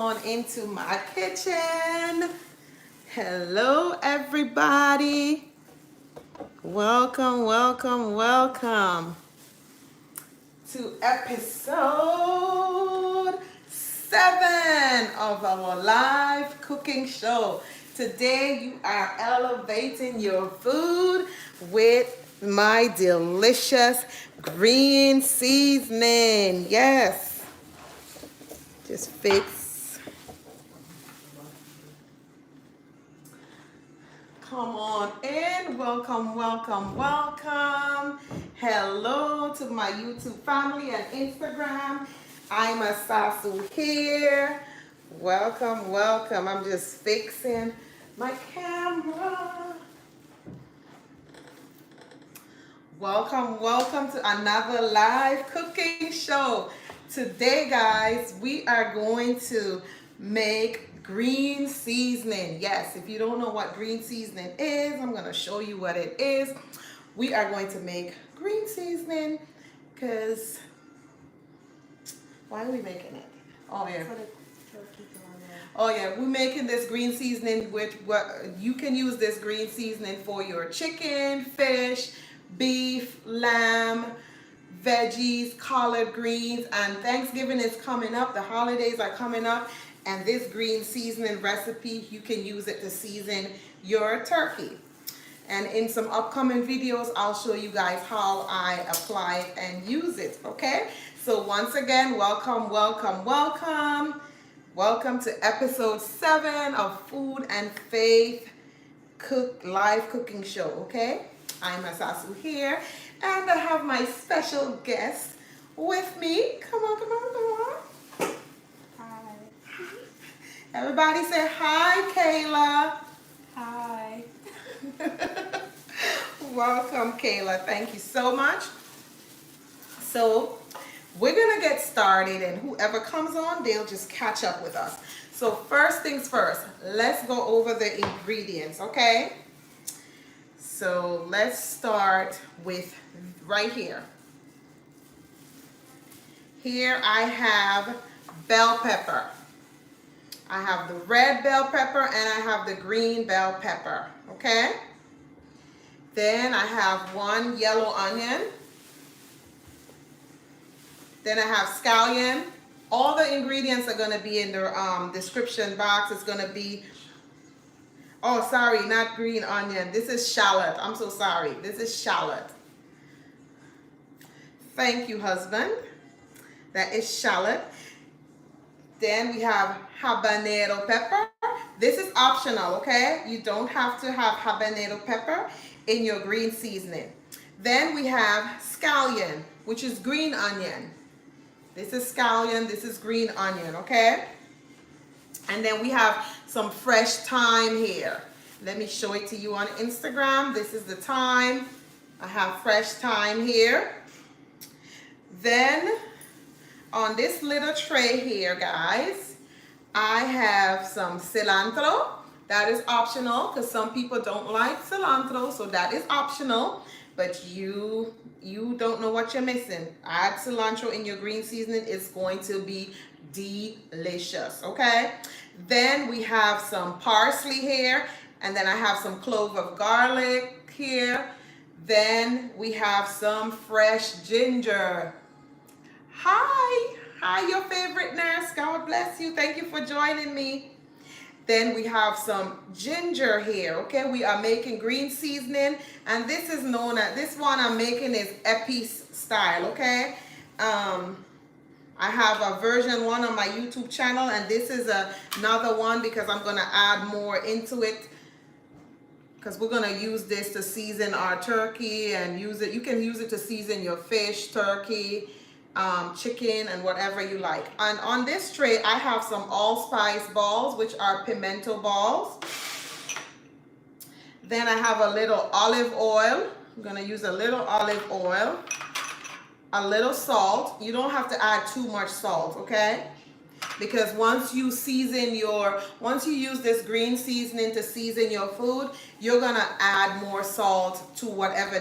On into my kitchen. Hello, everybody. Welcome, welcome, welcome to episode 7 of our live cooking show. Today, you are elevating your food with my delicious green seasoning. Yes, just fix. Come on in. Welcome, welcome, welcome. Hello to my YouTube family and Instagram. I'm Asasu here. Welcome, welcome. I'm just fixing my camera. Welcome, welcome to another live cooking show. Today, guys, we are going to make green seasoning. Yes, if you don't know what green seasoning is, I'm going to show you what it is. We are going to make green seasoning because why are we making it? Oh yeah. Oh yeah, we're making this green seasoning with what you can use this green seasoning for your chicken, fish, beef, lamb, veggies, collard greens, and Thanksgiving is coming up. The holidays are coming up. And this green seasoning recipe, you can use it to season your turkey. And in some upcoming videos, I'll show you guys how I apply it and use it, okay? So once again, welcome, welcome, welcome. Welcome to episode 7 of Food and Faith live cooking show, okay? I'm Asasu here, and I have my special guest with me. Come on, come on, come on. Everybody say hi, Kayla. Hi. Welcome, Kayla. Thank you so much. So we're going to get started, and whoever comes on, they'll just catch up with us. So first things first, let's go over the ingredients, okay? So let's start with right here. Here I have bell pepper. I have the red bell pepper and I have the green bell pepper, okay? Then I have 1 yellow onion. Then I have scallion. All the ingredients are going to be in the description box. It's going to be, oh, sorry, not green onion. This is shallot. I'm so sorry. This is shallot. Thank you, husband. That is shallot. Then we have habanero pepper. This is optional, okay? You don't have to have habanero pepper in your green seasoning. Then we have scallion, which is green onion. This is scallion, this is green onion, okay? And then we have some fresh thyme here. Let me show it to you on Instagram. This is the thyme. I have fresh thyme here. Then on this little tray here, guys, I have some cilantro. That is optional because some people don't like cilantro, so that is optional. But you don't know what you're missing. Add cilantro in your green seasoning. It's going to be delicious, okay? Then we have some parsley here, and then I have some clove of garlic here. Then we have some fresh ginger. Hi, your favorite nurse. God bless you. Thank you for joining me. Then we have some ginger here, okay? We are making green seasoning, and this is known as, this one I'm making is Epis style, okay? I have a version 1 on my YouTube channel, and this is another one because I'm gonna add more into it because we're gonna use this to season our turkey and use it. You can use it to season your fish, turkey, chicken, and whatever you like. And on this tray I have some allspice balls, which are pimento balls. Then I have a little olive oil. I'm gonna use a little olive oil, a little salt. You don't have to add too much salt, okay? Because once you use this green seasoning to season your food, you're gonna add more salt to whatever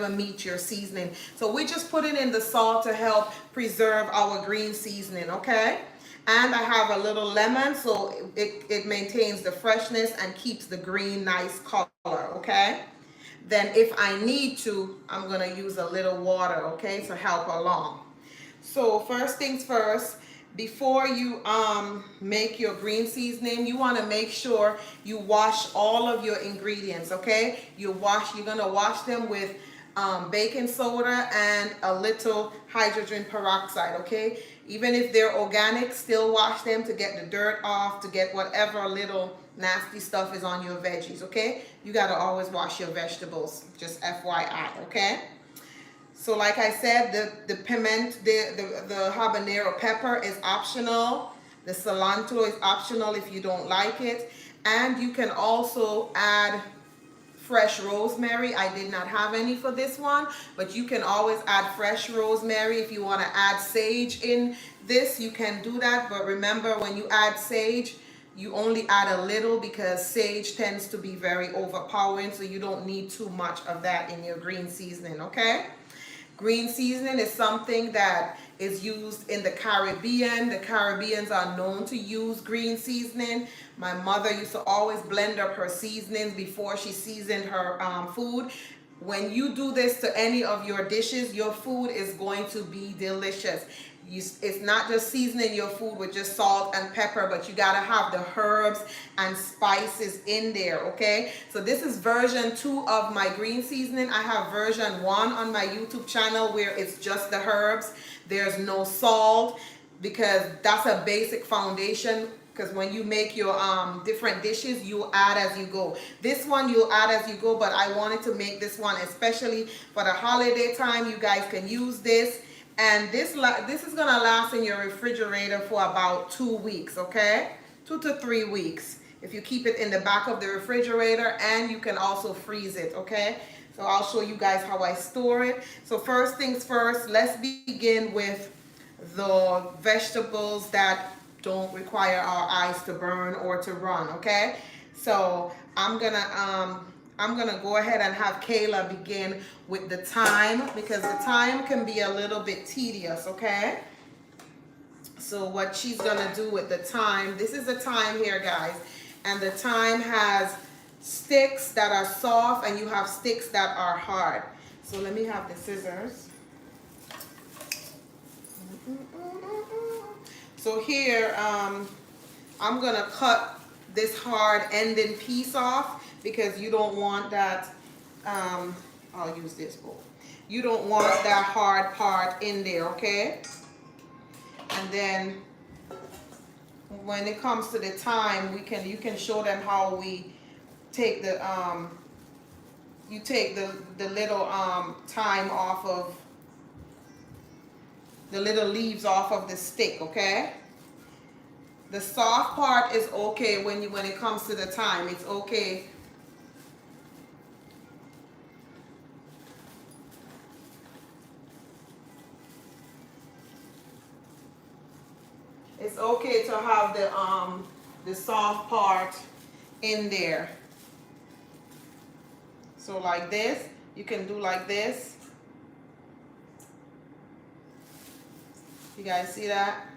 meat you're seasoning. So we're just putting in the salt to help preserve our green seasoning, okay? And I have a little lemon, so it maintains the freshness and keeps the green nice color, okay? Then if I need to, I'm gonna use a little water, okay, to help along. So first things first, before you make your green seasoning, you want to make sure you wash all of your ingredients, okay? You're gonna wash them with baking soda and a little hydrogen peroxide, okay? Even if they're organic, still wash them to get the dirt off, to get whatever little nasty stuff is on your veggies, okay? You gotta always wash your vegetables, just FYI, okay? So like I said, the the habanero pepper is optional. The cilantro is optional if you don't like it. And you can also add fresh rosemary. I did not have any for this one, but you can always add fresh rosemary. If you want to add sage in this, you can do that. But remember, when you add sage, you only add a little because sage tends to be very overpowering, so you don't need too much of that in your green seasoning, okay? Green seasoning is something that is used in the Caribbean. The Caribbeans are known to use green seasoning. My mother used to always blend up her seasonings before she seasoned her food. When you do this to any of your dishes, your food is going to be delicious. It's not just seasoning your food with just salt and pepper, but you gotta have the herbs and spices in there, okay? So this is version 2 of my green seasoning. I have version 1 on my YouTube channel where it's just the herbs. There's no salt because that's a basic foundation, because when you make your different dishes, you add as you go. This one you'll add as you go, but I wanted to make this one especially for the holiday time. You guys can use this. And this is gonna last in your refrigerator for about 2 weeks, okay? 2 to 3 weeks. If you keep it in the back of the refrigerator, and you can also freeze it, okay? So I'll show you guys how I store it. So first things first, let's begin with the vegetables that don't require our eyes to burn or to run, okay? So I'm gonna go ahead and have Kayla begin with the thyme, because the thyme can be a little bit tedious, okay? So what she's gonna do with the thyme, this is the thyme here, guys, and the thyme has sticks that are soft and you have sticks that are hard. So let me have the scissors. So here, I'm gonna cut this hard ending piece off because you don't want that, I'll use this bowl. You don't want that hard part in there, okay? And then when it comes to the thyme, you can show them how we take the, you take the little thyme off of, the little leaves off of the stick, okay? The soft part is okay when it comes to the thyme. It's okay. It's okay to have the soft part in there. So like this, you can do like this. You guys see that?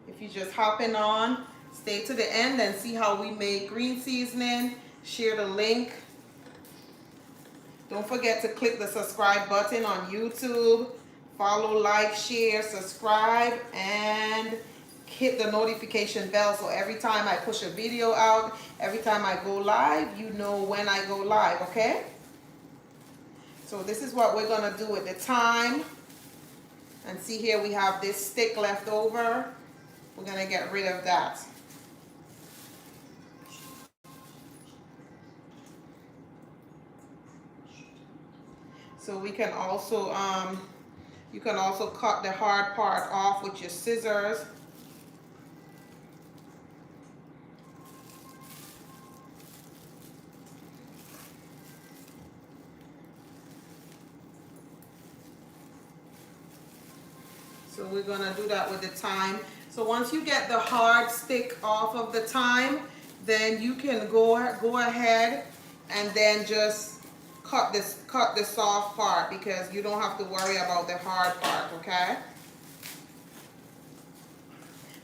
If you just hopping on, stay to the end and see how we make green seasoning. Share the link. Don't forget to click the subscribe button on YouTube. Follow, like, share, subscribe, and hit the notification bell so every time I push a video out, every time I go live, you know when I go live, okay? So this is what we're gonna do with the thyme. And see here we have this stick left over. We're gonna get rid of that. So we can also, you can also cut the hard part off with your scissors. So we're gonna do that with the thyme. So once you get the hard stick off of the thyme, then you can go ahead and then just cut the soft part, because you don't have to worry about the hard part, okay?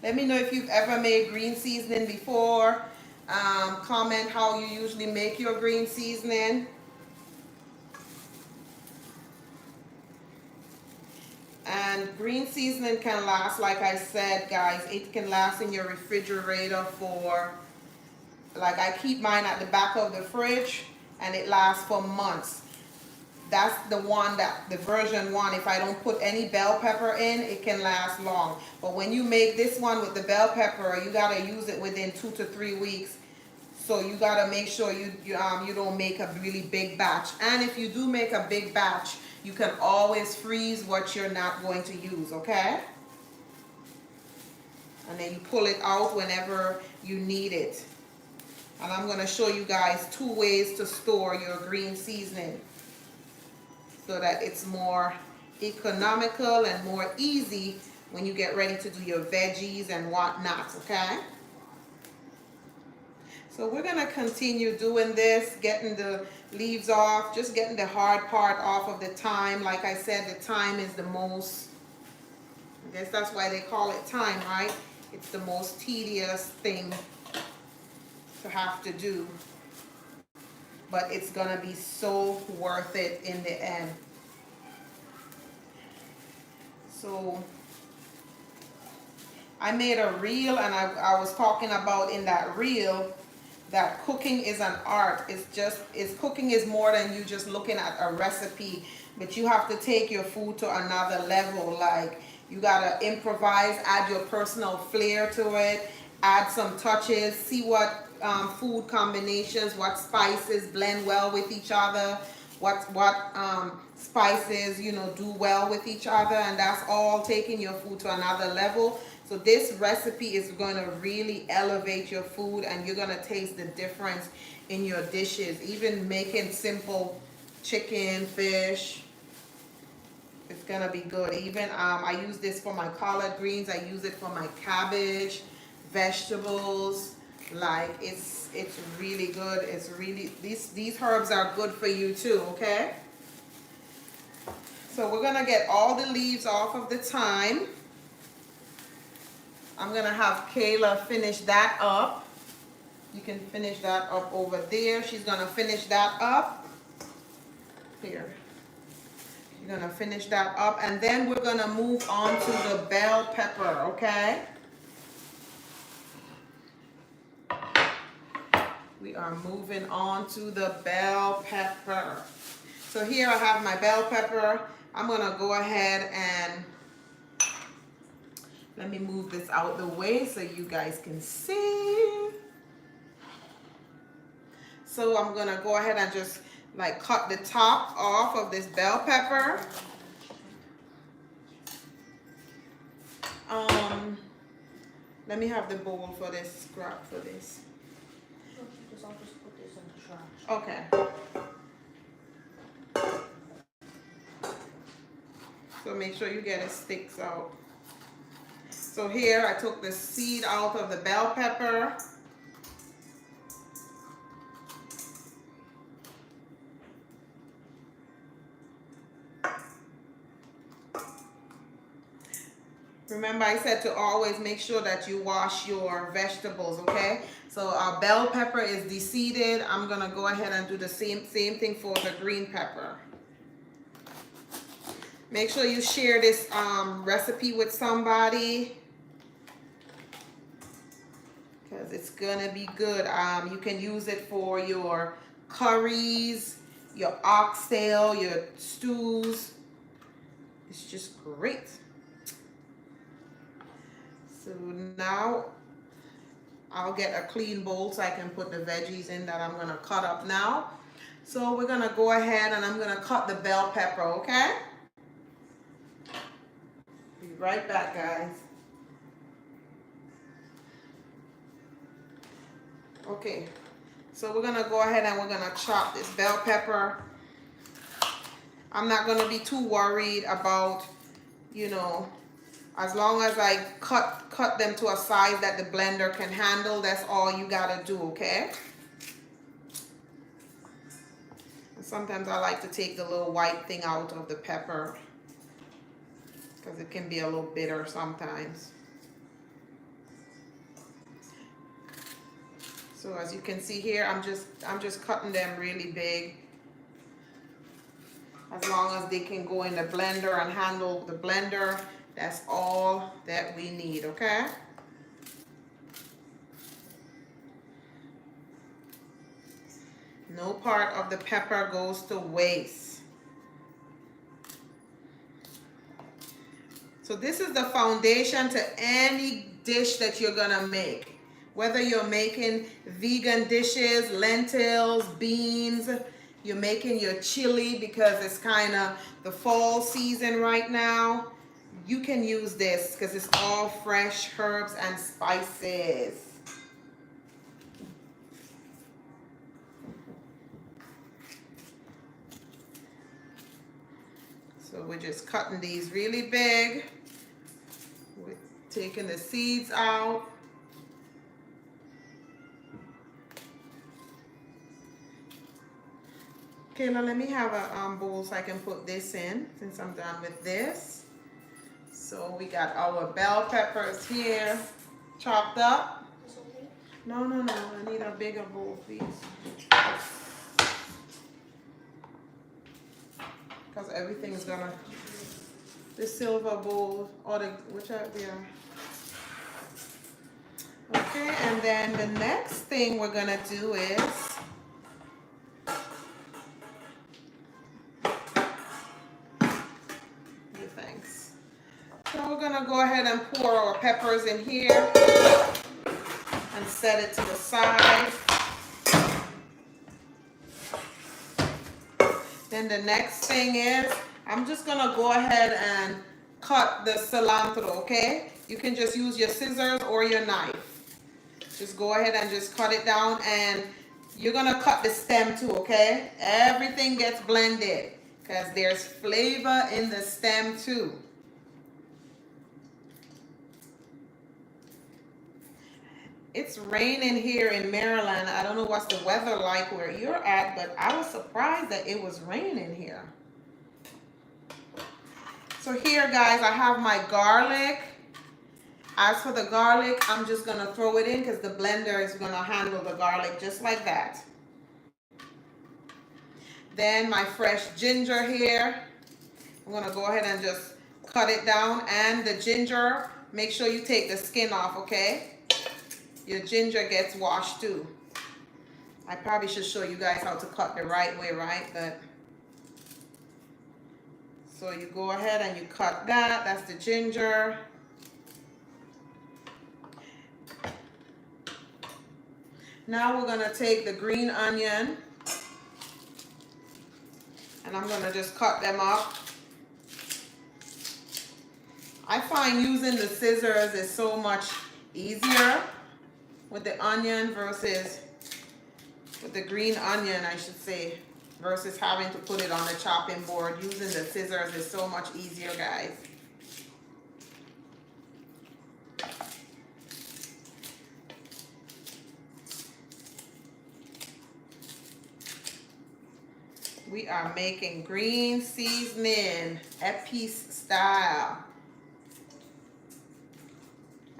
Let me know if you've ever made green seasoning before. Comment how you usually make your green seasoning. And green seasoning can last, like I said, guys, it can last in your refrigerator for, like I keep mine at the back of the fridge and it lasts for months. That's the one, that the version one, if I don't put any bell pepper in, it can last long. But when you make this one with the bell pepper, you gotta use it within 2 to 3 weeks. So you gotta make sure you don't make a really big batch. And if you do make a big batch, you can always freeze what you're not going to use, okay? And then you pull it out whenever you need it. And I'm gonna show you guys 2 ways to store your green seasoning, so that it's more economical and more easy when you get ready to do your veggies and whatnot, okay? So we're gonna continue doing this, getting the leaves off, just getting the hard part off of the thyme. Like I said, the thyme is the most, I guess that's why they call it thyme, right? It's the most tedious thing to have to do, but it's gonna be so worth it in the end. So I made a reel, and I was talking about in that reel that cooking is an art. Cooking is more than you just looking at a recipe, but you have to take your food to another level. Like, you gotta improvise, add your personal flair to it, add some touches, see what food combinations, what spices blend well with each other, what spices, you know, do well with each other, and that's all taking your food to another level. So this recipe is going to really elevate your food, and you're going to taste the difference in your dishes. Even making simple chicken, fish, it's going to be good. Even I use this for my collard greens. I use it for my cabbage, vegetables. Like, it's really good. It's really, these herbs are good for you too, okay? So we're going to get all the leaves off of the thyme. I'm going to have Kayla finish that up. You can finish that up over there. She's going to finish that up. Here. You're going to finish that up. And then we're going to move on to the bell pepper, okay? We are moving on to the bell pepper. So here I have my bell pepper. I'm going to go ahead and let me move this out the way so you guys can see. So I'm going to go ahead and just like cut the top off of this bell pepper. Let me have the bowl for this, scrap for this. Because I'll just put this in the trash. Okay. So make sure you get it sticks out. So here I took the seed out of the bell pepper. Remember, I said to always make sure that you wash your vegetables, okay? So our bell pepper is de-seeded. I'm gonna go ahead and do the same thing for the green pepper. Make sure you share this recipe with somebody, because it's gonna be good. You can use it for your curries, your oxtail, your stews. It's just great. So now I'll get a clean bowl so I can put the veggies in that I'm gonna cut up now. So we're gonna go ahead and I'm gonna cut the bell pepper, okay? Be right back, guys. Okay, so we're gonna go ahead and we're gonna chop this bell pepper. I'm not gonna be too worried about, you know, as long as I cut them to a size that the blender can handle, that's all you gotta do, okay? And sometimes I like to take the little white thing out of the pepper, because it can be a little bitter sometimes. So as you can see here, I'm just cutting them really big. As long as they can go in the blender and handle the blender, that's all that we need, okay? No part of the pepper goes to waste. So this is the foundation to any dish that you're gonna make. Whether you're making vegan dishes, lentils, beans, you're making your chili because it's kind of the fall season right now, you can use this because it's all fresh herbs and spices. So we're just cutting these really big. We're taking the seeds out. Kayla, let me have a bowl so I can put this in since I'm done with this. So we got our bell peppers here chopped up. No, I need a bigger bowl, please. Because everything is gonna, the silver bowl or the, whichever, yeah. Okay, and then the next thing we're gonna do is, thanks. So we're gonna go ahead and pour our peppers in here and set it to the side. Then the next thing is, I'm just gonna go ahead and cut the cilantro, okay? You can just use your scissors or your knife. Just go ahead and just cut it down, and you're gonna cut the stem too, okay? Everything gets blended because there's flavor in the stem too. It's raining here in Maryland. I don't know what's the weather like where you're at, but I was surprised that it was raining here. So here, guys, I have my garlic. As for the garlic, I'm just gonna throw it in because the blender is gonna handle the garlic just like that. Then my fresh ginger here. I'm gonna go ahead and just cut it down, and the ginger, make sure you take the skin off, okay? Your ginger gets washed too. I probably should show you guys how to cut the right way, right? But so you go ahead and you cut that. That's the ginger. Now we're gonna take the green onion, and I'm gonna just cut them up. I find using the scissors is so much easier with the onion versus with the green onion, I should say, versus having to put it on the chopping board. Using the scissors is so much easier, guys. We are making green seasoning, Epis style.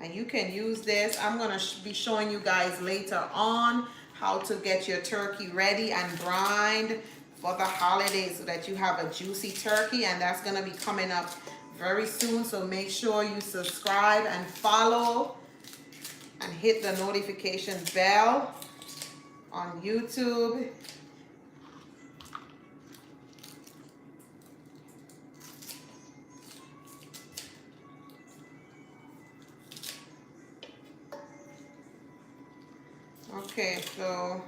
And you can use this. I'm going to be showing you guys later on how to get your turkey ready and brined for the holidays so that you have a juicy turkey. And that's going to be coming up very soon. So make sure you subscribe and follow and hit the notification bell on YouTube. Okay, so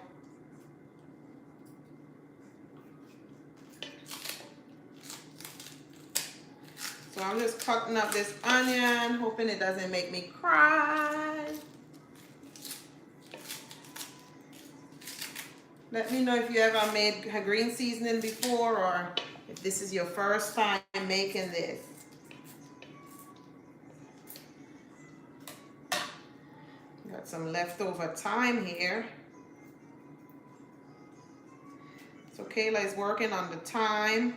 I'm just cutting up this onion, hoping it doesn't make me cry. Let me know if you ever made green seasoning before, or if this is your first time making this. Got some leftover thyme here. So Kayla is working on the thyme,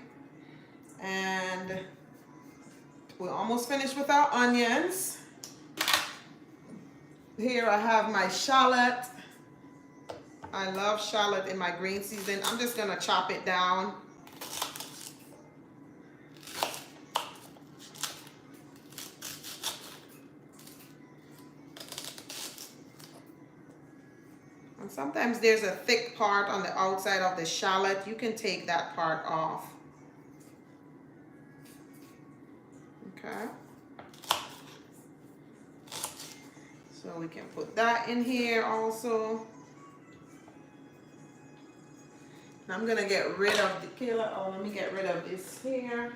and we're almost finished with our onions. Here I have my shallot, I love shallot in my green season. I'm just gonna chop it down. And sometimes there's a thick part on the outside of the shallot. You can take that part off. Okay. So we can put that in here also. And I'm gonna get rid of the Kayla. Oh, let me get rid of this here.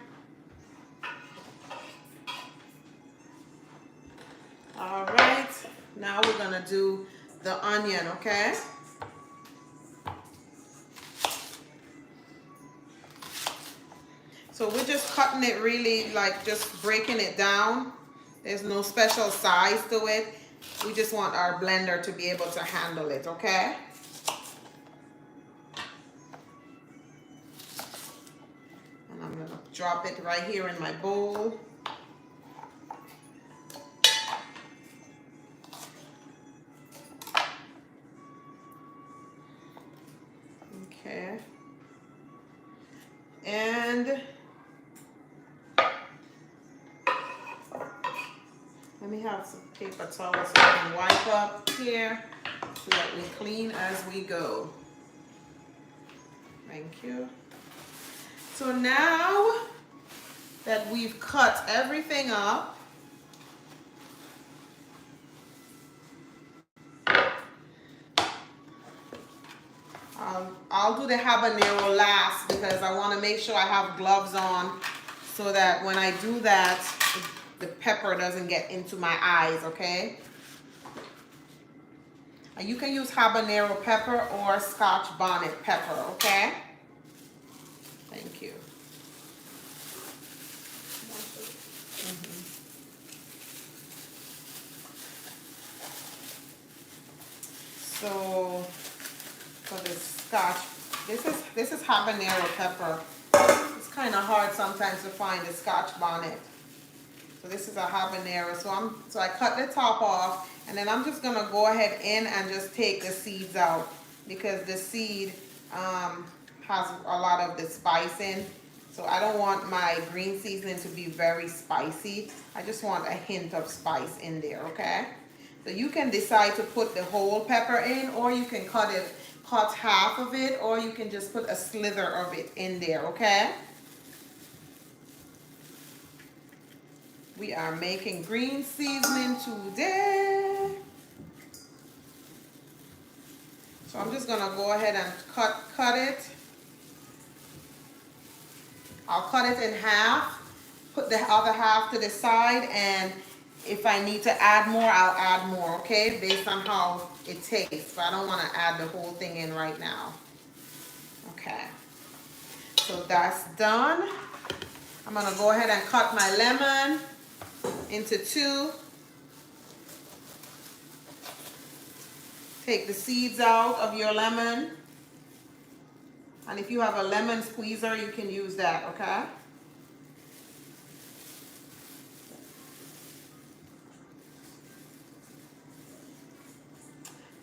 All right. Now we're gonna do the onion, okay? So we're just cutting it really, like just breaking it down. There's no special size to it. We just want our blender to be able to handle it, okay? And I'm gonna drop it right here in my bowl. Okay. And let me have some paper towels so I can wipe up here so that we clean as we go. Thank you. So now that we've cut everything up, I'll do the habanero last because I want to make sure I have gloves on so that when I do that, the pepper doesn't get into my eyes, okay? And you can use habanero pepper or Scotch bonnet pepper, okay? Thank you. So for the Scotch, this is habanero pepper. It's kind of hard sometimes to find the Scotch bonnet. So this is a habanero. So I cut the top off, and then I'm just gonna go ahead in and just take the seeds out because the seed has a lot of the spice in. So I don't want my green seasoning to be very spicy. I just want a hint of spice in there, okay? So you can decide to put the whole pepper in, or you can cut half of it, or you can just put a slither of it in there, okay? We are making green seasoning today. So I'm just gonna go ahead and cut it. I'll cut it in half, put the other half to the side, and if I need to add more, I'll add more, okay? Based on how it tastes. But I don't wanna add the whole thing in right now. Okay. So that's done. I'm gonna go ahead and cut my lemon into two. Take the seeds out of your lemon. And if you have a lemon squeezer, you can use that, okay?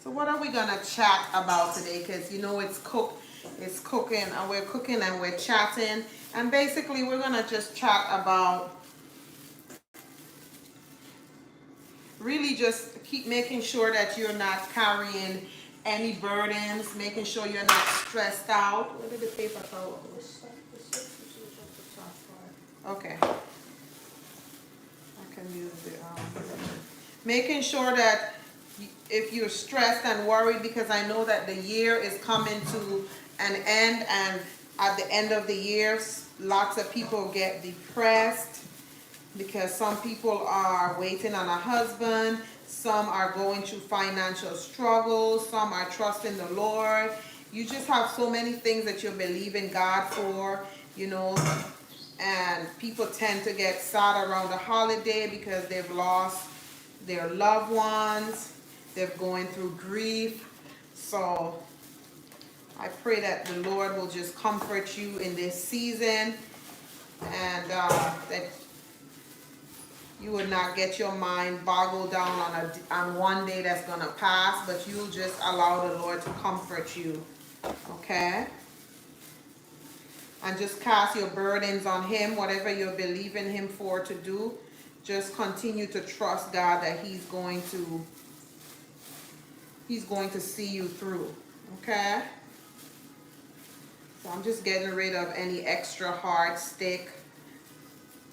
So what are we gonna chat about today? Because you know it's cooking, and we're cooking and we're chatting. And basically we're gonna just chat about really just keep making sure that you're not carrying any burdens, making sure you're not stressed out. Where did the paper towel go? Okay. I can use the making sure that if you're stressed and worried, because I know that the year is coming to an end, and at the end of the year, lots of people get depressed because some people are waiting on a husband, some are going through financial struggles, some are trusting the Lord. You just have so many things that you're believing God for, you know, and people tend to get sad around the holiday because they've lost their loved ones, they're going through grief. So I pray that the Lord will just comfort you in this season, and that You would not get your mind boggled down on one day that's gonna pass, but you'll just allow the Lord to comfort you. Okay? And just cast your burdens on Him, whatever you're believing Him for to do. Just continue to trust God that He's going to see you through. Okay? So I'm just getting rid of any extra hard stick.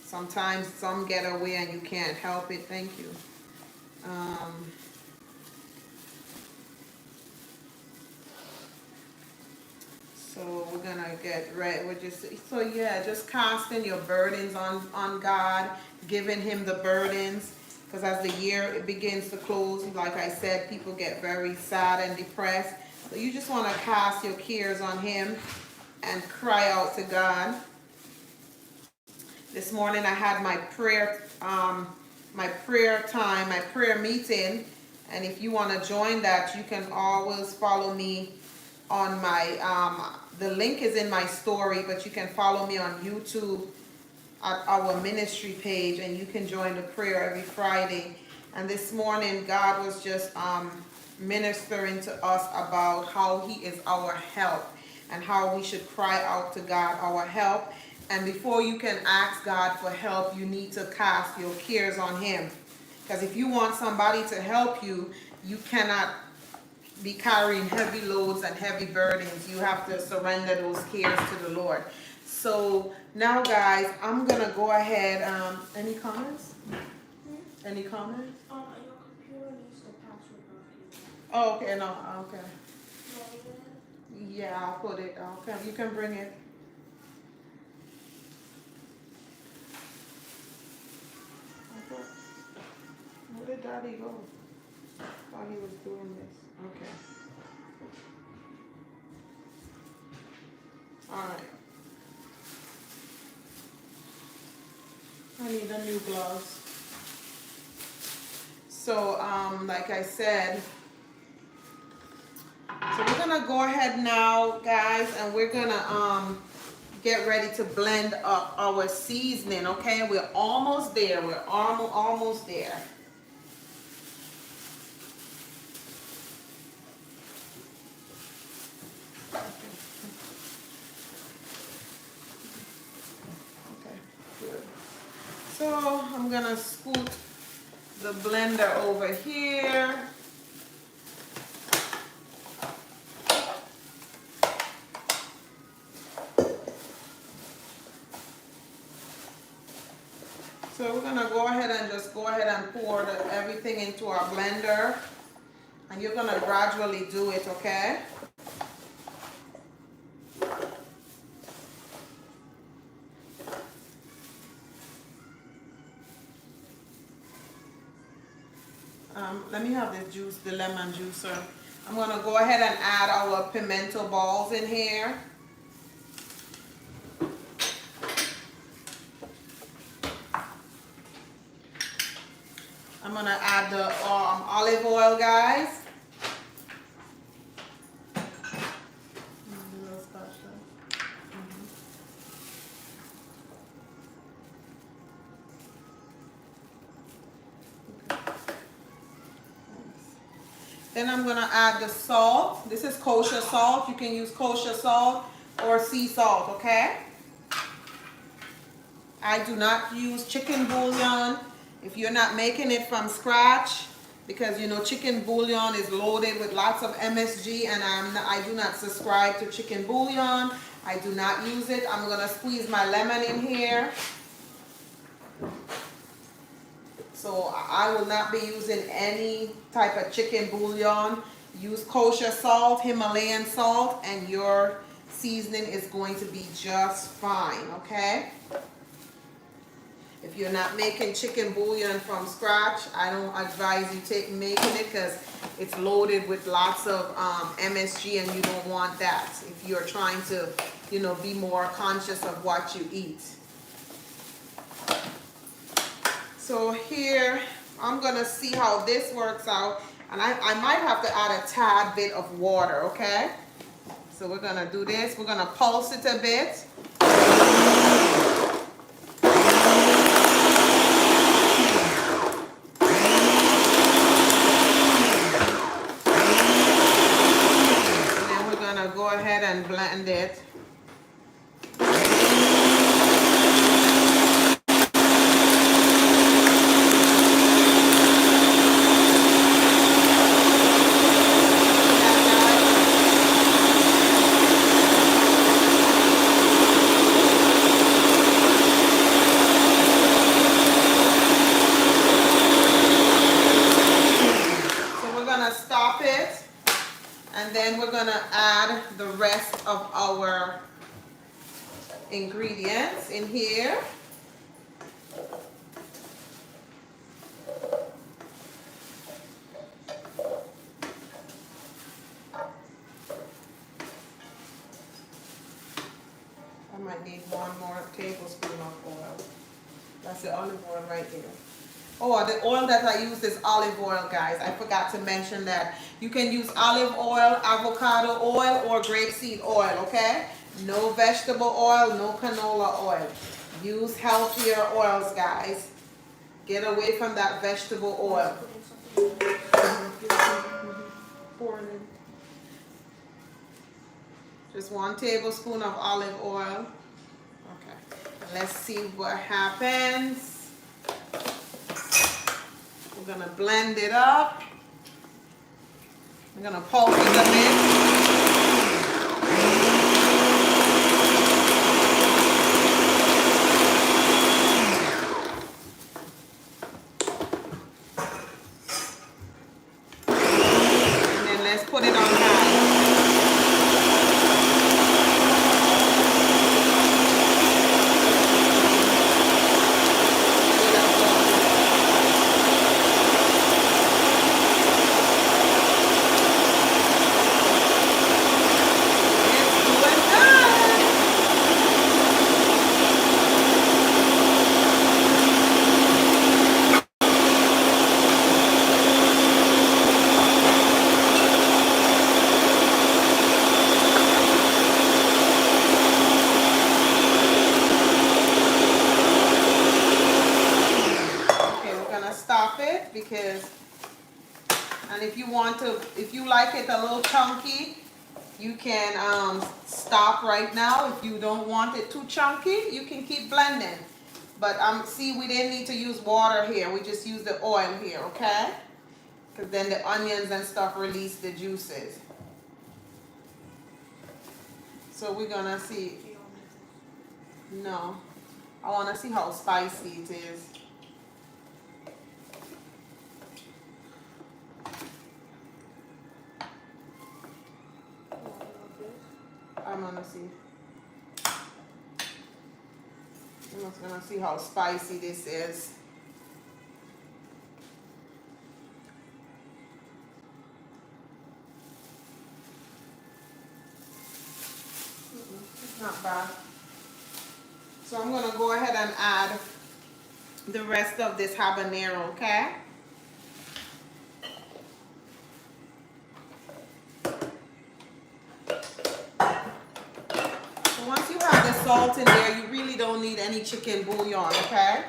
Sometimes some get away and you can't help it. Thank you. So we're gonna get ready. Just casting your burdens on God, giving Him the burdens. Because as the year it begins to close, like I said, people get very sad and depressed. So you just want to cast your cares on Him and cry out to God. This morning I had my prayer time, my prayer meeting, and if you want to join that, you can always follow me on my the link is in my story, but you can follow me on YouTube at our ministry page, and you can join the prayer every Friday. And this morning God was just ministering to us about how He is our help and how we should cry out to God our help. And before you can ask God for help, you need to cast your cares on Him. Because if you want somebody to help you, you cannot be carrying heavy loads and heavy burdens. You have to surrender those cares to the Lord. So now, guys, I'm going to go ahead. Any comments? Any comments? Your computer needs the password of you. Oh, okay. No, okay. Yeah, I'll put it. Okay, you can bring it. Where did Daddy go? While he was doing this. Okay. Alright. I need a new gloves. So, like I said, so we're gonna go ahead now, guys, and we're gonna get ready to blend up our seasoning. Okay, we're almost there. We're almost there. Okay, good. So I'm gonna scoot the blender over here. So we're gonna go ahead and pour everything into our blender, and you're gonna gradually do it, okay? Let me have the juice, the lemon juicer. I'm gonna go ahead and add our pimento balls in here. I'm gonna add the olive oil, guys. Then I'm gonna add the salt. This is kosher salt. You can use kosher salt or sea salt, okay? I do not use chicken bouillon if you're not making it from scratch, because you know chicken bouillon is loaded with lots of MSG, and I do not subscribe to chicken bouillon. I do not use it. I'm gonna squeeze my lemon in here. So I will not be using any type of chicken bouillon. Use kosher salt, Himalayan salt, and your seasoning is going to be just fine, okay? If you're not making chicken bouillon from scratch, I don't advise you making it, because it's loaded with lots of MSG, and you don't want that if you're trying to, you know, be more conscious of what you eat. So here, I'm gonna see how this works out, and I might have to add a tad bit of water, okay? So we're gonna do this. We're gonna pulse it a bit. blend it. Stop it, and then we're gonna add the rest of our ingredients in here. I might need 1 more tablespoon of oil. That's the olive oil right there. Oh, the oil that I use is olive oil, guys. I forgot to mention that. You can use olive oil, avocado oil, or grapeseed oil, okay? No vegetable oil, no canola oil. Use healthier oils, guys. Get away from that vegetable oil. Pour it in. Just 1 tablespoon of olive oil. Okay. Let's see what happens. We're gonna blend it up. We're gonna pulse it a bit. And then let's put it on high. Stop it because, and if you like it a little chunky, you can stop right now. If you don't want it too chunky, you can keep blending. But see, we didn't need to use water here. We just used the oil here, okay? Because then the onions and stuff release the juices. So we're gonna see. No, I want to see how spicy it is. I'm gonna see. I'm just gonna see how spicy this is. It's not bad. So I'm gonna go ahead and add the rest of this habanero, okay? Once you have the salt in there, you really don't need any chicken bouillon, okay?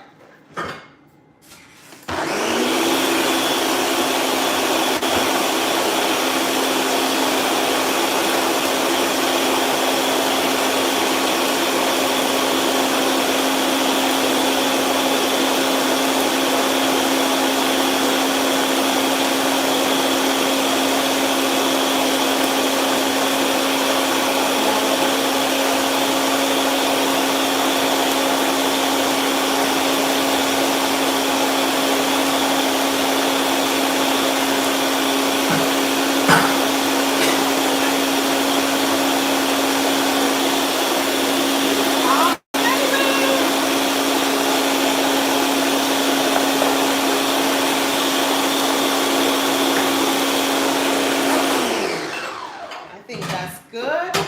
Good. I'm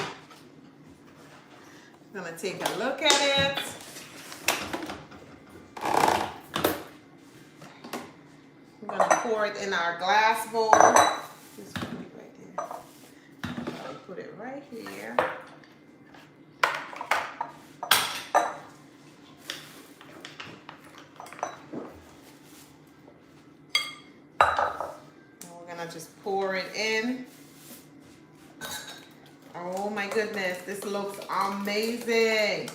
gonna take a look at it. I'm gonna pour it in our glass bowl. Just put it right there. Put it right here. And we're gonna just pour it in. Oh my goodness, this looks amazing.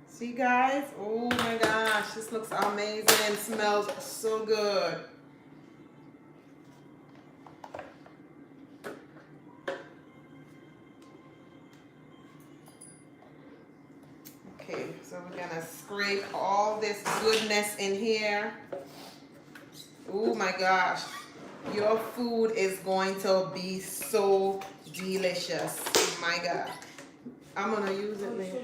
See guys? Oh my gosh, this looks amazing and smells so good. Okay, so we're gonna scrape all this goodness in here. Oh my gosh, your food is going to be so delicious. My God. I'm gonna use it later.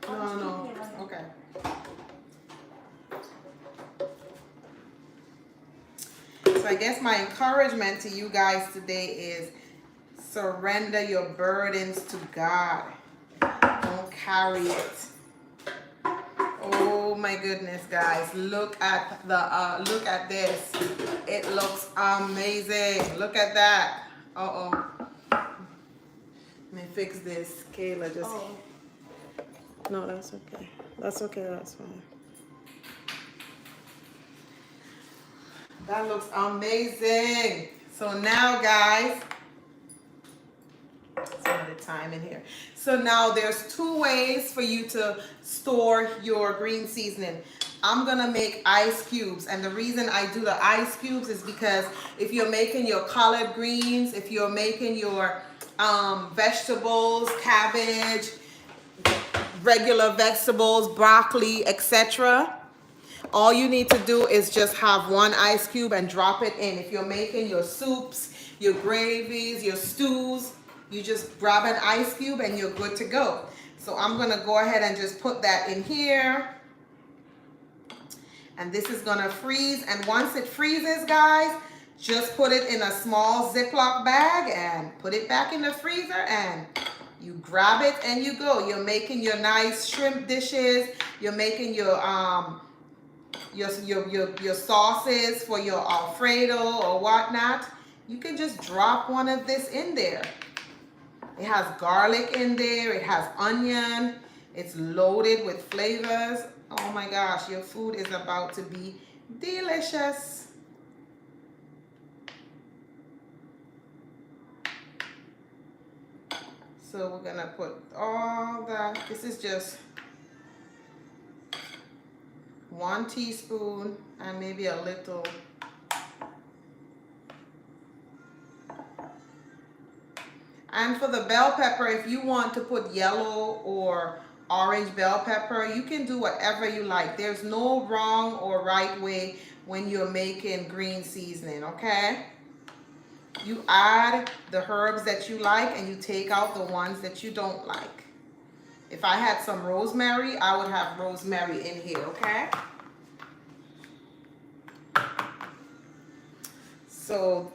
No. Okay. So I guess my encouragement to you guys today is surrender your burdens to God. Don't carry it. Oh my goodness, guys! Look at this. It looks amazing. Look at that. Uh-oh. Let me fix this. Kayla just. Oh. No, that's okay. That's okay. That's fine. That looks amazing. So now, guys, some of the time in here. So now there's two ways for you to store your green seasoning. I'm gonna make ice cubes, and the reason I do the ice cubes is because if you're making your collard greens, if you're making your vegetables, cabbage, regular vegetables, broccoli, etc., all you need to do is just have one ice cube and drop it in. If you're making your soups, your gravies, your stews, you just grab an ice cube and you're good to go. So I'm gonna go ahead and just put that in here. And this is gonna freeze. And once it freezes, guys, just put it in a small Ziploc bag and put it back in the freezer, and you grab it and you go. You're making your nice shrimp dishes. You're making your sauces for your Alfredo or whatnot. You can just drop one of this in there. It has garlic in there. It has onion. It's loaded with flavors. Oh my gosh, your food is about to be delicious. So we're gonna put all that. This is just 1 teaspoon and maybe a little. And for the bell pepper, if you want to put yellow or orange bell pepper, you can do whatever you like. There's no wrong or right way when you're making green seasoning, okay? You add the herbs that you like and you take out the ones that you don't like. If I had some rosemary, I would have rosemary in here, okay? So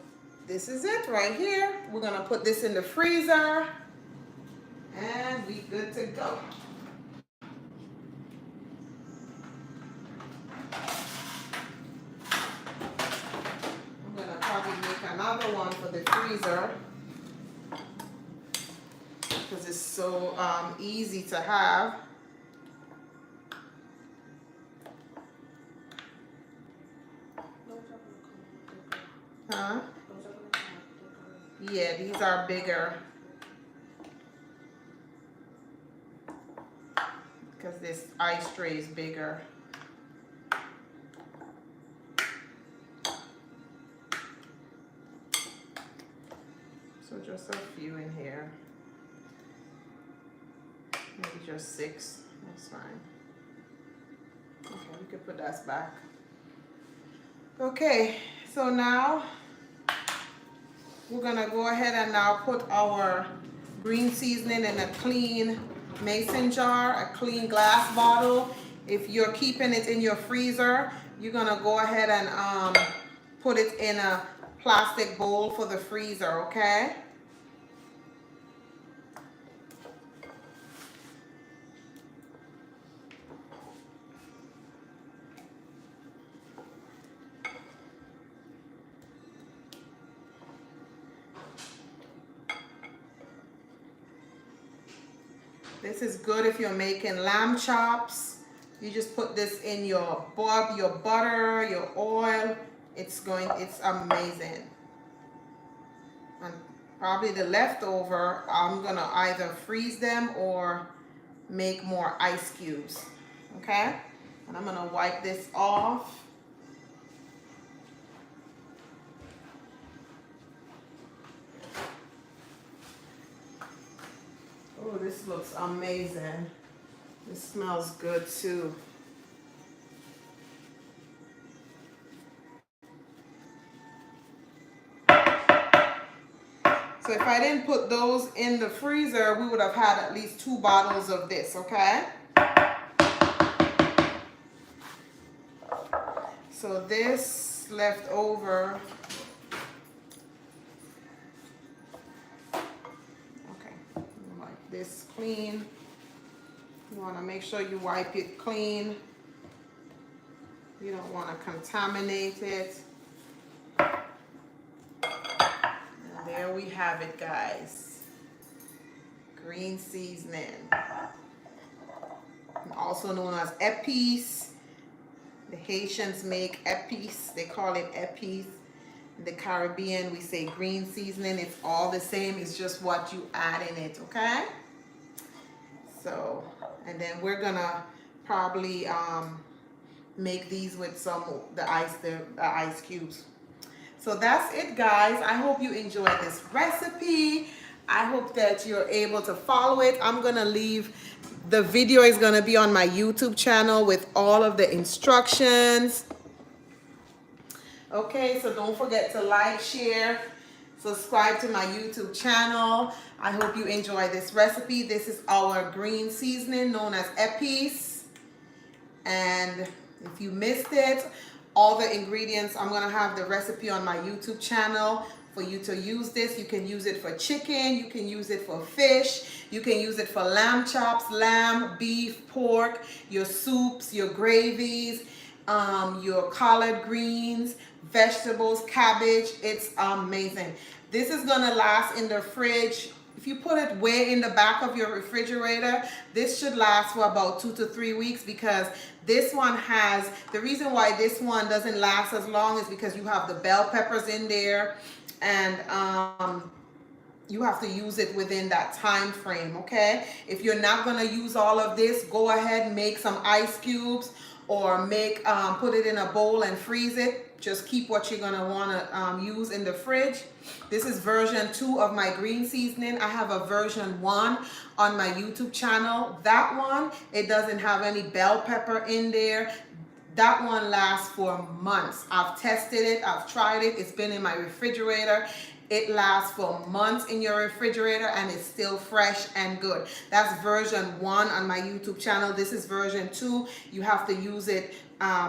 this is it right here. We're gonna put this in the freezer and we good to go. I'm gonna probably make another one for the freezer because it's so easy to have. Huh? Yeah, these are bigger because this ice tray is bigger. So just a few in here. Maybe just 6. That's fine. Okay, we can put that back. Okay, so now we're gonna go ahead and now put our green seasoning in a clean mason jar, a clean glass bottle. If you're keeping it in your freezer, you're gonna go ahead and put it in a plastic bowl for the freezer, okay? This is good if you're making lamb chops You just put this in your butter, your oil. It's amazing. And probably the leftover, I'm gonna either freeze them or make more ice cubes. Okay? And I'm gonna wipe this off. Oh, this looks amazing. This smells good too. So if I didn't put those in the freezer, we would have had at least 2 bottles of this, okay? So this left over. Okay, wipe this clean. You want to make sure you wipe it clean. You don't want to contaminate it. And there we have it, guys. Green seasoning. Also known as Epis. The Haitians make Epis. They call it Epis. In the Caribbean, we say green seasoning. It's all the same. It's just what you add in it, okay? So, and then we're gonna probably make these with the ice cubes. So that's it, guys. I hope you enjoyed this recipe. I hope that you're able to follow it. I'm gonna leave the video is gonna be on my YouTube channel with all of the instructions. Okay, so don't forget to like, share, subscribe to my YouTube channel. I hope you enjoy this recipe. This is our green seasoning known as Epis. And if you missed it, all the ingredients, I'm gonna have the recipe on my YouTube channel for you to use this. You can use it for chicken, you can use it for fish, you can use it for lamb chops, lamb, beef, pork, your soups, your gravies, your collard greens, vegetables, cabbage. It's amazing. This is gonna last in the fridge. If you put it way in the back of your refrigerator, this should last for about 2 to 3 weeks, because this one has, the reason why this one doesn't last as long is because you have the bell peppers in there, and you have to use it within that time frame, okay? If you're not gonna use all of this, go ahead and make some ice cubes, or put it in a bowl and freeze it. Just keep what you're gonna wanna use in the fridge. This is version 2 of my green seasoning. I have a version 1 on my YouTube channel. That one, it doesn't have any bell pepper in there. That one lasts for months. I've tested it, I've tried it, it's been in my refrigerator. It lasts for months in your refrigerator and it's still fresh and good. That's version 1 on my YouTube channel. This is version 2. You have to use it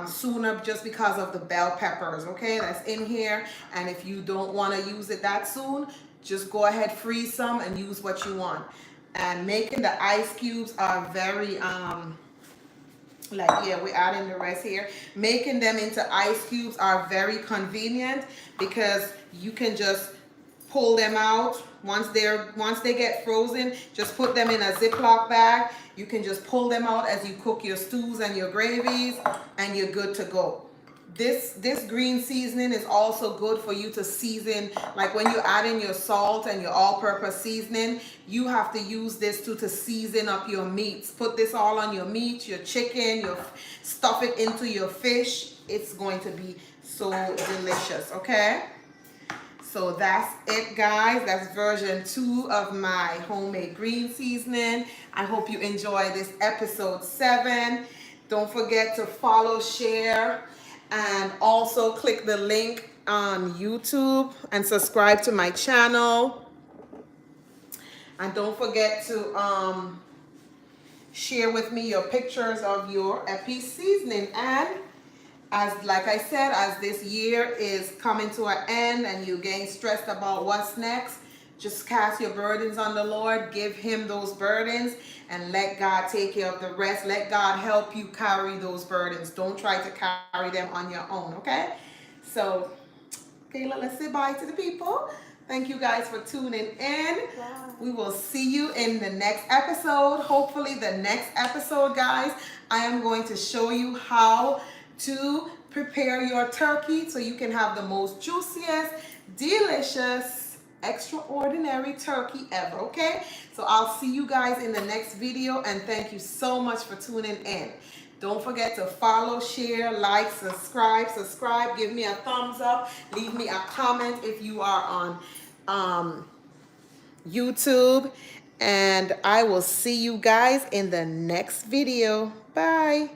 sooner just because of the bell peppers, okay? That's in here. And if you don't want to use it that soon, just go ahead, freeze some and use what you want. And making the ice cubes are very we're adding the rest here. Making them into ice cubes are very convenient, because you can just pull them out once they get frozen. Just put them in a Ziploc bag. You can just pull them out as you cook your stews and your gravies, and you're good to go. This green seasoning is also good for you to season, like when you add in your salt and your all-purpose seasoning, you have to use this to season up your meats. Put this all on your meat, your chicken, stuff it into your fish. It's going to be so delicious, okay? So that's it, guys. That's version 2 of my homemade green seasoning. I hope you enjoy this episode 7. Don't forget to follow, share, and also click the link on YouTube and subscribe to my channel. And don't forget to share with me your pictures of your Epis seasoning. And like I said, as this year is coming to an end and you're getting stressed about what's next, just cast your burdens on the Lord. Give him those burdens and let God take care of the rest. Let God help you carry those burdens. Don't try to carry them on your own, okay? So, Kayla, let's say bye to the people. Thank you guys for tuning in. Bye. We will see you in the next episode. Hopefully the next episode, guys, I am going to show you how to prepare your turkey so you can have the most juiciest, delicious, extraordinary turkey ever, okay? So I'll see you guys in the next video, and thank you so much for tuning in. Don't forget to follow, share, like, subscribe, give me a thumbs up, leave me a comment if you are on YouTube, and I will see you guys in the next video. Bye.